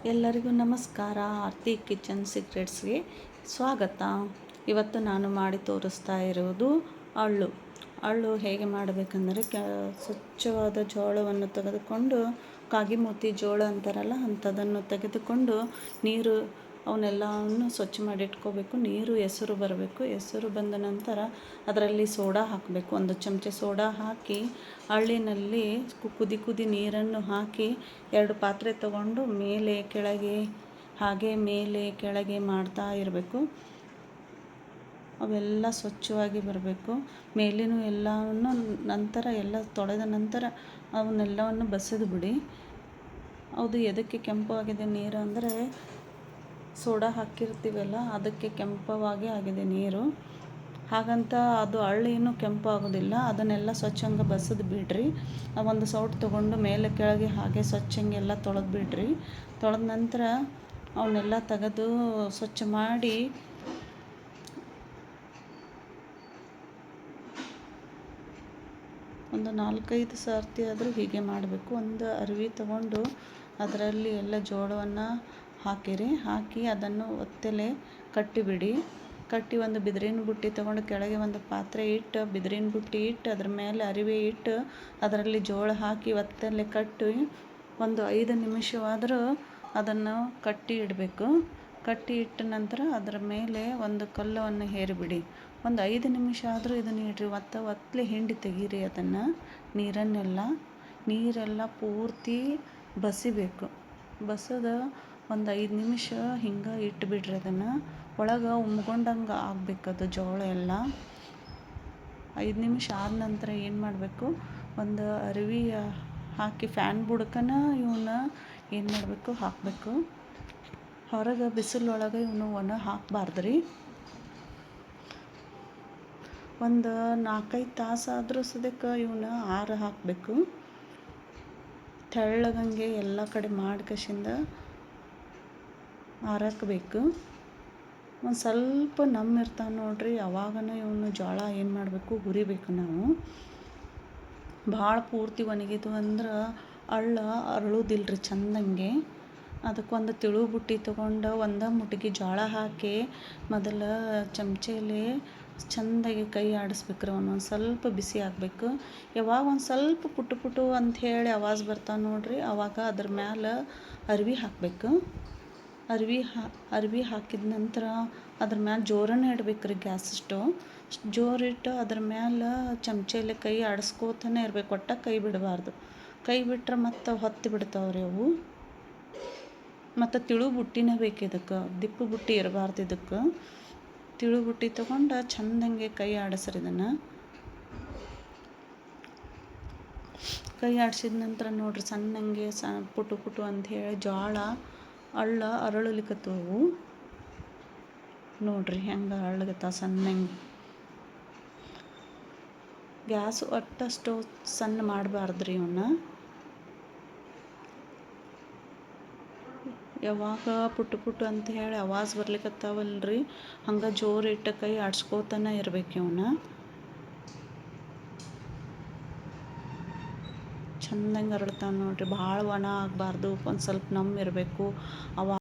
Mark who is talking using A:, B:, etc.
A: ಎಲ್ಲರಿಗೂ ನಮಸ್ಕಾರ. ಆರ್ತಿ ಕಿಚನ್ ಸೀಕ್ರೆಟ್ಸ್ಗೆ ಸ್ವಾಗತ. ಇವತ್ತು ನಾನು ಮಾಡಿ ತೋರಿಸ್ತಾ ಇರುವುದು ಅಳ್ಳು ಹೇಗೆ ಮಾಡಬೇಕಂದರೆ ಸ್ವಚ್ಛವಾದ ಜೋಳವನ್ನು ತೆಗೆದುಕೊಂಡು ಕಾಗಿ ಮೋತಿ ಜೋಳ ಅಂತಾರಲ್ಲ ಅಂಥದ್ದನ್ನು ತೆಗೆದುಕೊಂಡು ನೀರು ಅವನ್ನೆಲ್ಲವನ್ನು ಸ್ವಚ್ಛ ಮಾಡಿ ಇಟ್ಕೋಬೇಕು. ನೀರು ಹೆಸರು ಬರಬೇಕು. ಹೆಸರು ಬಂದ ನಂತರ ಅದರಲ್ಲಿ ಸೋಡಾ ಹಾಕಬೇಕು. 1 ಚಮಚ ಸೋಡಾ ಹಾಕಿ ಅಳ್ಳಿನಲ್ಲಿ ಕುದಿ ನೀರನ್ನು ಹಾಕಿ 2 ಪಾತ್ರೆ ತಗೊಂಡು ಮೇಲೆ ಕೆಳಗೆ ಹಾಗೆ ಮೇಲೆ ಕೆಳಗೆ ಮಾಡ್ತಾ ಇರಬೇಕು. ಅವೆಲ್ಲ ಸ್ವಚ್ಛವಾಗಿ ಬರಬೇಕು. ಮೇಲಿನ ಎಲ್ಲವನ್ನು ನಂತರ ಎಲ್ಲ ತೊಳೆದ ನಂತರ ಅವನ್ನೆಲ್ಲವನ್ನು ಬಸಿದು ಬಿಡಿ. ಅದು ಎದಕ್ಕೆ ಕೆಂಪಾಗಿದೆ ನೀರು ಅಂದರೆ ಸೋಡಾ ಹಾಕಿರ್ತೀವಲ್ಲ ಅದಕ್ಕೆ ಕೆಂಪವಾಗಿ ಆಗಿದೆ ನೀರು. ಹಾಗಂತ ಅದು ಅಳ್ಳೇನು ಕೆಂಪು ಆಗೋದಿಲ್ಲ. ಅದನ್ನೆಲ್ಲ ಸ್ವಚ್ಛಂಗೆ ಬಸಿದು ಬಿಡ್ರಿ. ಒಂದು ಸೌಟ್ ತೊಗೊಂಡು ಮೇಲೆ ಕೆಳಗೆ ಹಾಗೆ ಸ್ವಚ್ಛಂಗೆಲ್ಲ ತೊಳೆದು ಬಿಡ್ರಿ. ತೊಳೆದ ನಂತರ ಅವನ್ನೆಲ್ಲ ತೆಗೆದು ಸ್ವಚ್ಛ ಮಾಡಿ ಒಂದು 4-5 ಸರ್ತಿ ಆದರೂ ಹೀಗೆ ಮಾಡಬೇಕು. ಒಂದು ಅರಿವಿ ತಗೊಂಡು ಅದರಲ್ಲಿ ಎಲ್ಲ ಜೋಳವನ್ನು ಹಾಕಿ ಅದನ್ನು ಒತ್ತೆಲೆ ಕಟ್ಟಿಬಿಡಿ. ಕಟ್ಟಿ ಒಂದು ಬಿದಿರಿನ ಬುಟ್ಟಿ ತೊಗೊಂಡು ಕೆಳಗೆ ಒಂದು ಪಾತ್ರೆ ಇಟ್ಟು ಬಿದಿರಿನ ಬುಟ್ಟಿ ಇಟ್ಟು ಅದ್ರ ಮೇಲೆ ಅರಿವೆ ಇಟ್ಟು ಅದರಲ್ಲಿ ಜೋಳ ಹಾಕಿ ಒತ್ತೆಲೆ ಕಟ್ಟಿ ಒಂದು 5 ನಿಮಿಷವಾದರೂ ಅದನ್ನು ಕಟ್ಟಿ ಇಡಬೇಕು. ಕಟ್ಟಿ ಇಟ್ಟ ನಂತರ ಅದರ ಮೇಲೆ ಒಂದು ಕಲ್ಲವನ್ನು ಹೇರಿಬಿಡಿ. ಒಂದು 5 ನಿಮಿಷ ಆದರೂ ಇದನ್ನು ಇಡ್ರಿ. ಒತ್ತಲೆ ಹಿಂಡಿ ತೆಗೀರಿ. ಅದನ್ನು ನೀರೆಲ್ಲ ಪೂರ್ತಿ ಬಸಿಬೇಕು. ಬಸದ ಒಂದು 5 ನಿಮಿಷ ಹಿಂಗೆ ಇಟ್ಬಿಡ್ರಿ. ಅದನ್ನು ಒಳಗೆ ಉಮ್ಗೊಂಡಂಗೆ ಆಗಬೇಕದು ಜೋಳ ಎಲ್ಲ. 5 ನಿಮಿಷ ಆದ ನಂತರ ಏನು ಮಾಡಬೇಕು, ಒಂದು ಅರಿವಿ ಹಾಕಿ ಫ್ಯಾನ್ ಬುಡಕನ ಇವನ್ನ ಏನು ಮಾಡಬೇಕು ಹಾಕಬೇಕು. ಹೊರಗೆ ಬಿಸಿಲೊಳಗೆ ಇವನು ಒಣ ಹಾಕಬಾರ್ದು ರೀ. ಒಂದು 4-5 ತಾಸಾದರೂ ಸದ್ಯಕ್ಕೆ ಇವನ್ನ ಆರ ಹಾಕಬೇಕು. ತೆಳ್ಳಗಂಗೆ ಎಲ್ಲ ಕಡೆ ಮಾಡ್ಕಶಿಂದ ಆರಾಕಬೇಕು. ಒಂದು ಸ್ವಲ್ಪ ಇರ್ತಾವೆ ನೋಡ್ರಿ, ಅವಾಗನ ಇವನು ಜೋಳ ಏನು ಮಾಡಬೇಕು ಹುರಿಬೇಕು. ನಾವು ಭಾಳ ಪೂರ್ತಿ ಒಣಗಿದ್ವು ಅಂದ್ರೆ ಅರಳುದಿಲ್ರಿ ಚಂದಂಗೆ. ಅದಕ್ಕೊಂದು ತಿಳು ಬುಟ್ಟಿ ತೊಗೊಂಡು ಒಂದು ಮುಟ್ಗಿ ಜೋಳ ಹಾಕಿ ಮೊದಲು ಚಮಚೆಯಲ್ಲಿ ಚೆಂದಾಗಿ ಕೈ ಆಡಿಸ್ಬೇಕ್ರಿ. ಒಂದು ಸ್ವಲ್ಪ ಬಿಸಿ ಆಗಬೇಕು. ಯಾವಾಗ ಒಂದು ಸ್ವಲ್ಪ ಪುಟ್ಟು ಅಂಥೇಳಿ ಆವಾಜ್ ಬರ್ತಾವೆ ನೋಡ್ರಿ, ಆವಾಗ ಅದ್ರ ಮ್ಯಾಲೆ ಅರಿವಿ ಹಾಕಬೇಕು. ಅರಿವಿ ಹಾಕಿದ ನಂತರ ಅದ್ರ ಮ್ಯಾಲೆ ಜೋರನೇ ಇಡ್ಬೇಕ್ರಿ. ಗ್ಯಾಸ್ ಸ್ಟವ್ ಜೋರಿಟ್ಟು ಅದ್ರ ಮ್ಯಾಲೆ ಚಮಚೆಯಲ್ಲಿ ಕೈ ಆಡಿಸ್ಕೋತಾನೆ ಇರ್ಬೇಕು. ಒಟ್ಟ ಕೈ ಬಿಡಬಾರ್ದು. ಕೈ ಬಿಟ್ರೆ ಮತ್ತೆ ಹೊತ್ತಿ ಬಿಡ್ತಾವ್ರಿ ಅವು. ಮತ್ತು ತಿಳು ಬುಟ್ಟಿನೇ ಬೇಕು ಇದಕ್ಕೆ. ದಿಪ್ಪು ಬುಟ್ಟಿ ಇರಬಾರ್ದು ಇದಕ್ಕೆ. ತಿಳು ಬುಟ್ಟಿ ತೊಗೊಂಡು ಚೆಂದಂಗೆ ಕೈ ಆಡಿಸ್ರಿ. ಇದನ್ನು ಕೈ ಆಡಿಸಿದ ನಂತರ ನೋಡ್ರಿ ಸಣ್ಣಂಗೆ ಪುಟು ಅಂಥೇಳಿ ಜೋಳ ಅರಳಲಿಕತ್ತವು ನೋಡ್ರಿ. ಹೆಂಗೆ ಅರಳಗತ್ತಾವ ಸಣ್ಣಂಗೆ. ಗ್ಯಾಸ್ ಒಟ್ಟಷ್ಟು ಸಣ್ಣ ಮಾಡಬಾರ್ದ್ರಿ ಇವನ್ನ. ಯಾವಾಗ ಪುಟ್ಟು ಅಂತ ಹೇಳಿ ಆವಾಜ್ ಬರ್ಲಿಕತ್ತಾವಲ್ರಿ, ಹಂಗೆ ಜೋರಿಟ್ಟು ಕೈ ಆಡ್ಸ್ಕೋತಾನೆ ಇರ್ಬೇಕು. ಇವನ್ನ ಚೆಂದಂಗೆ ಅರಳ್ತಾವೆ ನೋಡ್ರಿ. ಭಾಳ ಒಣ ಆಗಬಾರ್ದು, ಒಂದು ಸ್ವಲ್ಪ ಇರಬೇಕು.